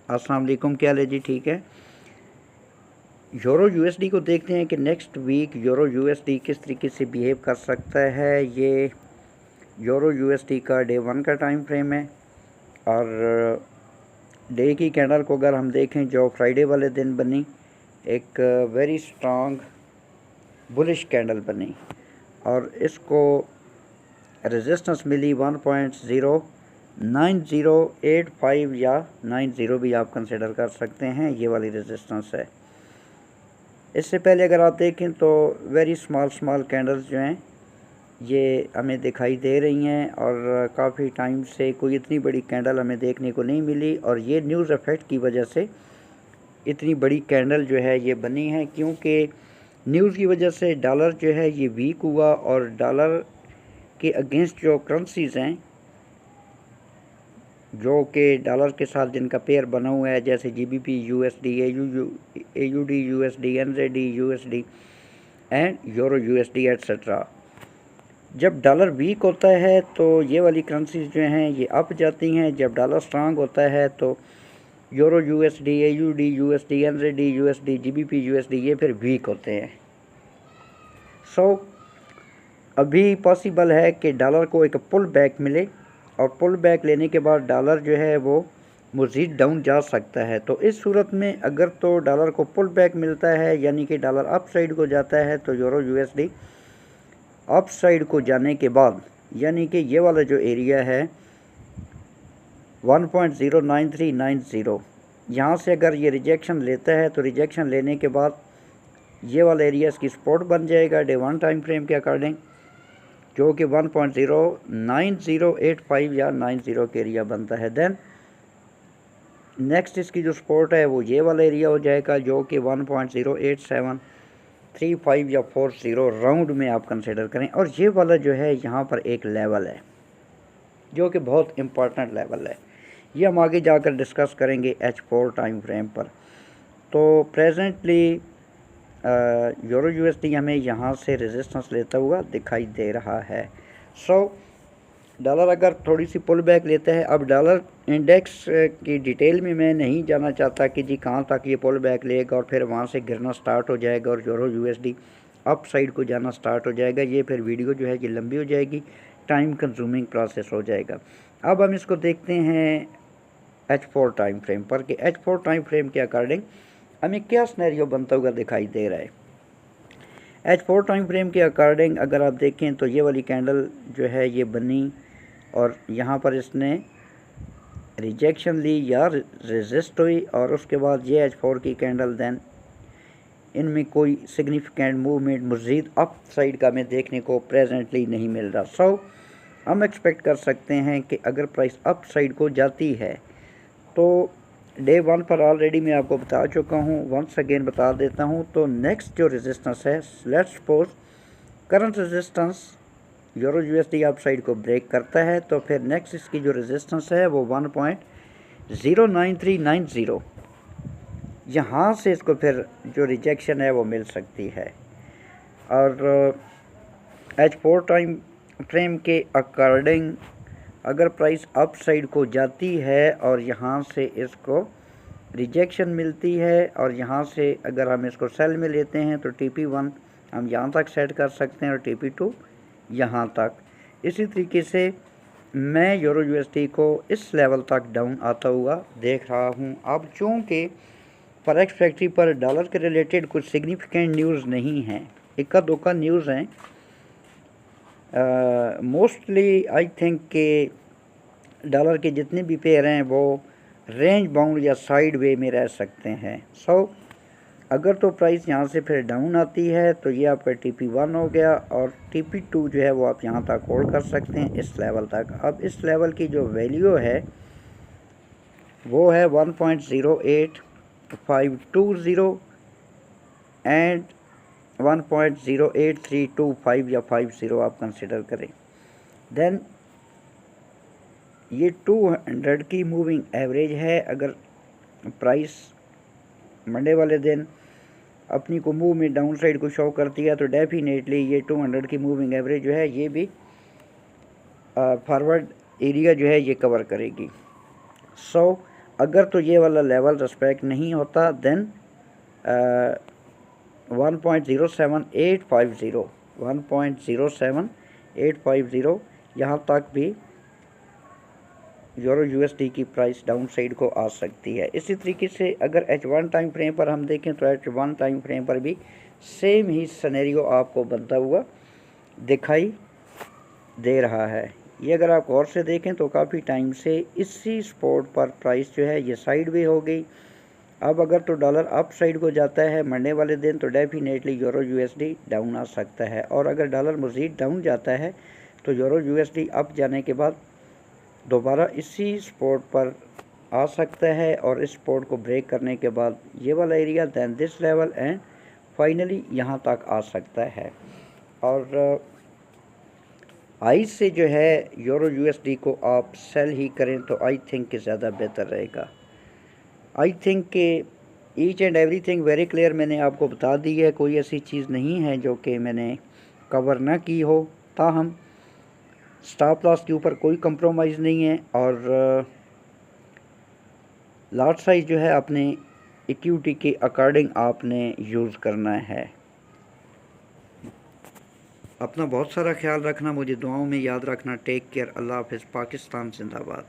अस्सलाम वालेकुम, क्या हाल है जी? ठीक है। यूरो यूएसडी को देखते हैं कि नेक्स्ट वीक यूरो यूएसडी किस तरीके से बिहेव कर सकता है। ये यूरो यूएसडी का डे 1 का टाइम फ्रेम है और डे की कैंडल को अगर हम देखें जो फ्राइडे वाले दिन बनी, एक वेरी स्ट्रॉन्ग बुलिश कैंडल बनी और इसको रेजिस्टेंस मिली 1.09085 या 90 भी आप कंसिडर कर सकते हैं। ये वाली रेजिस्टेंस है। इससे पहले अगर आप देखें तो वेरी स्मॉल कैंडल्स जो हैं ये हमें दिखाई दे रही हैं और काफ़ी टाइम से कोई इतनी बड़ी कैंडल हमें देखने को नहीं मिली और ये न्यूज़ इफ़ेक्ट की वजह से इतनी बड़ी कैंडल जो है ये बनी है, क्योंकि न्यूज़ की वजह से डॉलर जो है ये वीक हुआ और डॉलर के अगेंस्ट जो करेंसीज़ हैं जो कि डॉलर के साथ जिनका पेयर बना हुआ है, जैसे GBP USD, AUD USD, NZD USD and euro USD etcetera. जब डॉलर वीक होता है तो ये वाली करेंसीज जो हैं ये अप जाती हैं। जब डॉलर स्ट्रांग होता है तो euro USD, AUD USD, NZD USD, GBP USD ये फिर वीक होते हैं। अभी पॉसिबल है कि डॉलर को एक पुल बैक मिले और पुल बैक लेने के बाद डॉलर जो है वो मज़ीद डाउन जा सकता है। तो इस सूरत में अगर तो डॉलर को पुल बैक मिलता है यानी कि डॉलर अप साइड को जाता है तो यूरो यूएसडी अप साइड को जाने के बाद यानी कि ये वाला जो एरिया है 1.09390, यहाँ से अगर ये रिजेक्शन लेता है तो रिजेक्शन लेने के बाद ये वाला एरिया इसकी सपोर्ट बन जाएगा डे 1 टाइम फ्रेम के अकॉर्डिंग, जो कि 1.09085 या 90 के एरिया बनता है। देन नेक्स्ट इसकी जो सपोर्ट है वो ये वाला एरिया हो जाएगा, जो कि 1.08735 या 40 राउंड में आप कंसिडर करें। और ये वाला जो है यहाँ पर एक लेवल है जो कि बहुत इम्पॉर्टेंट लेवल है। ये हम आगे जाकर डिस्कस करेंगे H4 टाइम फ्रेम पर। तो प्रेजेंटली यूरो यूएसडी हमें यहाँ से रेजिस्टेंस लेता हुआ दिखाई दे रहा है। डॉलर अगर थोड़ी सी पुल बैक लेता है, अब डॉलर इंडेक्स की डिटेल में मैं नहीं जाना चाहता कि जी कहाँ तक ये पुल बैक लेगा और फिर वहाँ से गिरना स्टार्ट हो जाएगा और यूरो यूएसडी अप साइड को जाना स्टार्ट हो जाएगा। ये फिर वीडियो जो है ये लंबी हो जाएगी, टाइम कंज्यूमिंग प्रोसेस हो जाएगा। अब हम इसको देखते हैं H4 टाइम फ्रेम पर कि H4 टाइम फ्रेम के अकॉर्डिंग हमें क्या सिनेरियो बनता हुआ दिखाई दे रहा है। H4 टाइम फ्रेम के अकॉर्डिंग अगर आप देखें तो ये वाली कैंडल जो है ये बनी और यहाँ पर इसने रिजेक्शन ली या रेजिस्ट हुई और उसके बाद ये H4 की कैंडल, देन इनमें कोई सिग्निफिकेंट मूवमेंट मज़ीद अप साइड का हमें देखने को प्रेजेंटली नहीं मिल रहा। हम एक्सपेक्ट कर सकते हैं कि अगर प्राइस अप साइड को जाती है तो डे 1 पर ऑलरेडी मैं आपको बता चुका हूँ, वंस अगेन बता देता हूँ। तो नेक्स्ट जो रेजिस्टेंस है, let's suppose current resistance euro USD up side को ब्रेक करता है तो फिर नेक्स्ट इसकी जो रेजिस्टेंस है वो 1.09390, यहाँ से इसको फिर जो रिजेक्शन है वो मिल सकती है। और H4 टाइम फ्रेम के अकॉर्डिंग अगर प्राइस अप साइड को जाती है और यहाँ से इसको रिजेक्शन मिलती है और यहाँ से अगर हम इसको सेल में लेते हैं तो TP1 हम यहाँ तक सेट कर सकते हैं और TP2 यहाँ तक। इसी तरीके से मैं यूरो यूएसडी को इस लेवल तक डाउन आता हुआ देख रहा हूँ। अब चूँकि फॉरेक्स फैक्ट्री पर डॉलर के रिलेटेड कुछ सिग्निफिकेंट न्यूज़ नहीं हैं, इक्का दुक्का न्यूज़ हैं, मोस्टली आई थिंक के डॉलर के जितने भी पेयर हैं वो रेंज बाउंड या साइड वे में रह सकते हैं। अगर तो प्राइस यहाँ से फिर डाउन आती है तो ये आपका TP1 हो गया और TP2 जो है वो आप यहाँ तक होल्ड कर सकते हैं इस लेवल तक। अब इस लेवल की जो वैल्यू है वो है 1.08520 एंड 1.08325 या 50 आप कंसिडर करें। देन ये 200 की मूविंग एवरेज है। अगर प्राइस मंडे वाले दिन अपनी को मूव में डाउन साइड को शो करती है तो डेफिनेटली ये 200 की मूविंग एवरेज जो है ये भी फॉरवर्ड एरिया जो है ये कवर करेगी। अगर तो ये वाला लेवल रिस्पेक्ट नहीं होता देन 1.07850 1.07850 यहाँ तक भी यूरो यूएसडी की प्राइस डाउन साइड को आ सकती है। इसी तरीके से अगर H1 टाइम फ्रेम पर हम देखें तो H1 टाइम फ्रेम पर भी सेम ही सिनेरियो आपको बनता हुआ दिखाई दे रहा है। ये अगर आप गौर से देखें तो काफ़ी टाइम से इसी स्पॉट पर प्राइस जो है ये साइड वे हो गई। अब अगर तो डॉलर अप साइड को जाता है मंडे वाले दिन तो डेफिनेटली यूरो यूएसडी डाउन आ सकता है, और अगर डॉलर मज़ीद डाउन जाता है तो यूरो यूएसडी अप जाने के बाद दोबारा इसी स्पॉट पर आ सकता है, और इस स्पॉट को ब्रेक करने के बाद ये वाला area than this level and finally यहाँ तक आ सकता है। और आई से जो है यूरो यूएसडी को आप सेल ही करें तो आई थिंक कि ज़्यादा बेहतर रहेगा। आई थिंक कि each and everything very clear मैंने आपको बता दी है, कोई ऐसी चीज़ नहीं है जो कि मैंने कवर ना की हो। ताहम स्टॉप लॉस के ऊपर कोई कंप्रोमाइज़ नहीं है, और लॉट साइज जो है अपने इक्विटी के अकॉर्डिंग आपने यूज़ करना है। अपना बहुत सारा ख्याल रखना, मुझे दुआओं में याद रखना। टेक केयर, अल्लाह हाफ़िज़, पाकिस्तान जिंदाबाद।